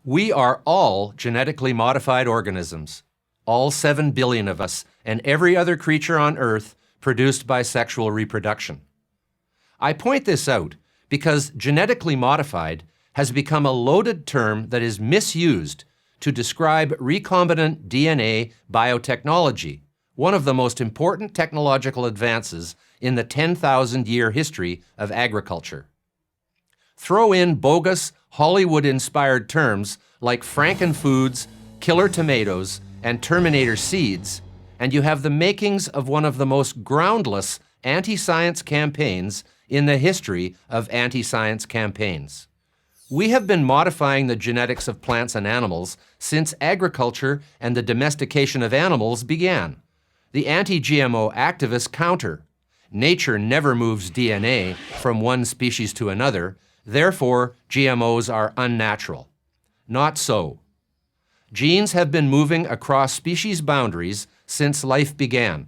We are all genetically modified organisms, all 7 billion of us, and every other creature on Earth produced by sexual reproduction. I point this out because genetically modified has become a loaded term that is misused to describe recombinant DNA biotechnology, one of the most important technological advances in the 10,000-year history of agriculture. Throw in bogus, Hollywood-inspired terms like Frankenfoods, killer tomatoes, and Terminator seeds, and you have the makings of one of the most groundless anti-science campaigns in the history of anti-science campaigns. We have been modifying the genetics of plants and animals since agriculture and the domestication of animals began. The anti-GMO activists counter. Nature never moves DNA from one species to another, therefore GMOs are unnatural. Not so. Genes have been moving across species boundaries since life began.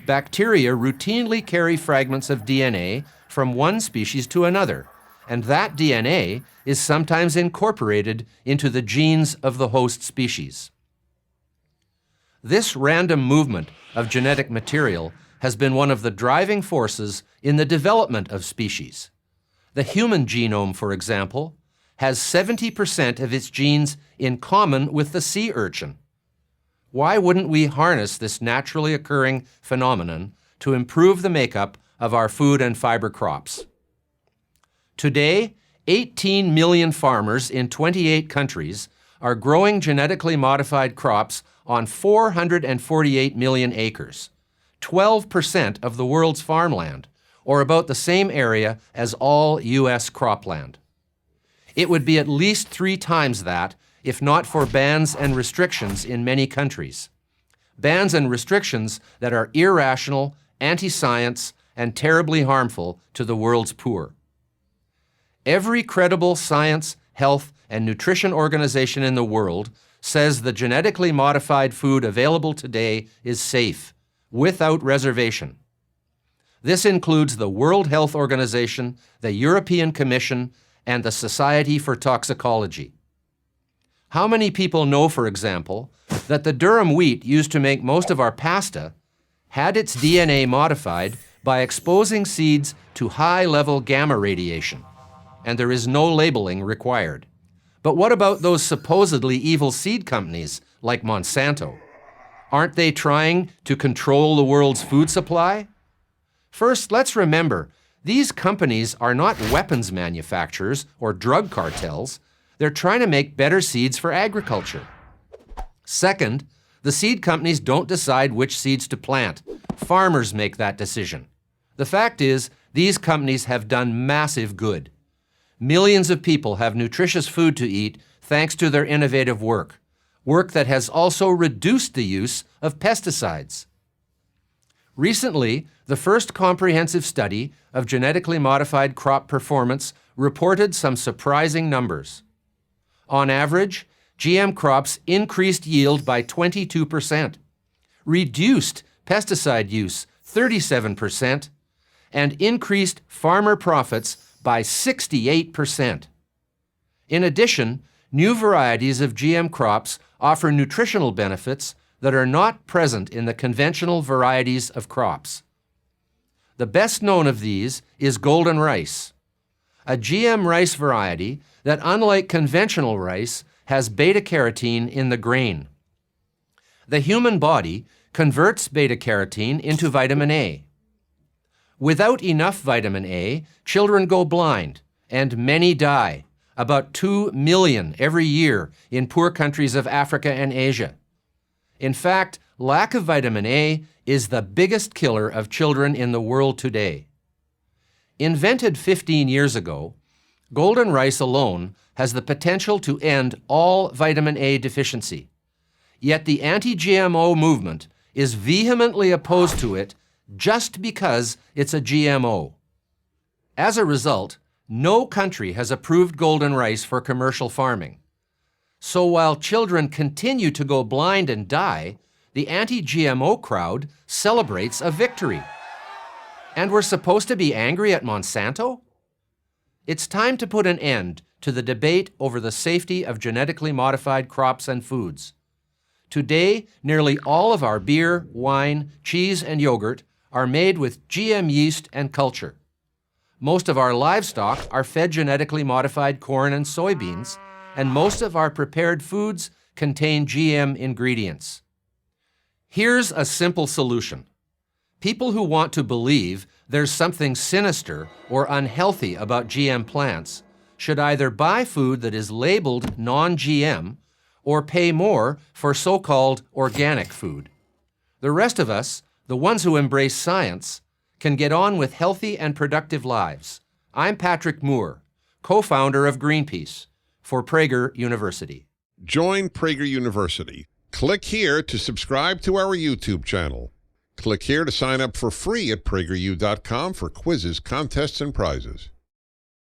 Bacteria routinely carry fragments of DNA from one species to another, and that DNA is sometimes incorporated into the genes of the host species. This random movement of genetic material has been one of the driving forces in the development of species. The human genome, for example, has 70% of its genes in common with the sea urchin. Why wouldn't we harness this naturally occurring phenomenon to improve the makeup of our food and fiber crops? Today, 18 million farmers in 28 countries are growing genetically modified crops on 448 million acres, 12% of the world's farmland, or about the same area as all U.S. cropland. It would be at least 3 times that if not for bans and restrictions in many countries. Bans and restrictions that are irrational, anti-science, and terribly harmful to the world's poor. Every credible science, health, and nutrition organization in the world says the genetically modified food available today is safe, without reservation. This includes the World Health Organization, the European Commission, and the Society for Toxicology. How many people know, for example, that the durum wheat used to make most of our pasta had its DNA modified by exposing seeds to high-level gamma radiation, and there is no labeling required? But what about those supposedly evil seed companies like Monsanto? Aren't they trying to control the world's food supply? First, let's remember, these companies are not weapons manufacturers or drug cartels. They're trying to make better seeds for agriculture. Second, the seed companies don't decide which seeds to plant. Farmers make that decision. The fact is, these companies have done massive good. Millions of people have nutritious food to eat thanks to their innovative work that has also reduced the use of pesticides. Recently, the first comprehensive study of genetically modified crop performance reported some surprising numbers. On average, GM crops increased yield by 22%, reduced pesticide use 37%, and increased farmer profits by 68%. In addition, new varieties of GM crops offer nutritional benefits that are not present in the conventional varieties of crops. The best known of these is golden rice, a GM rice variety that, unlike conventional rice, has beta-carotene in the grain. The human body converts beta-carotene into vitamin A. Without enough vitamin A, children go blind, and many die, about 2 million every year in poor countries of Africa and Asia. In fact, lack of vitamin A is the biggest killer of children in the world today. Invented 15 years ago, golden rice alone has the potential to end all vitamin A deficiency. Yet the anti-GMO movement is vehemently opposed to it just because it's a GMO. As a result, no country has approved golden rice for commercial farming. So while children continue to go blind and die, the anti-GMO crowd celebrates a victory. And we're supposed to be angry at Monsanto? It's time to put an end to the debate over the safety of genetically modified crops and foods. Today, nearly all of our beer, wine, cheese, and yogurt are made with GM yeast and culture. Most of our livestock are fed genetically modified corn and soybeans, and most of our prepared foods contain GM ingredients. Here's a simple solution. People who want to believe there's something sinister or unhealthy about GM plants should either buy food that is labeled non-GM or pay more for so-called organic food. The rest of us, the ones who embrace science, can get on with healthy and productive lives. I'm Patrick Moore, co-founder of Greenpeace for Prager University. Join Prager University. Click here to subscribe to our YouTube channel. Click here to sign up for free at prageru.com for quizzes, contests, and prizes.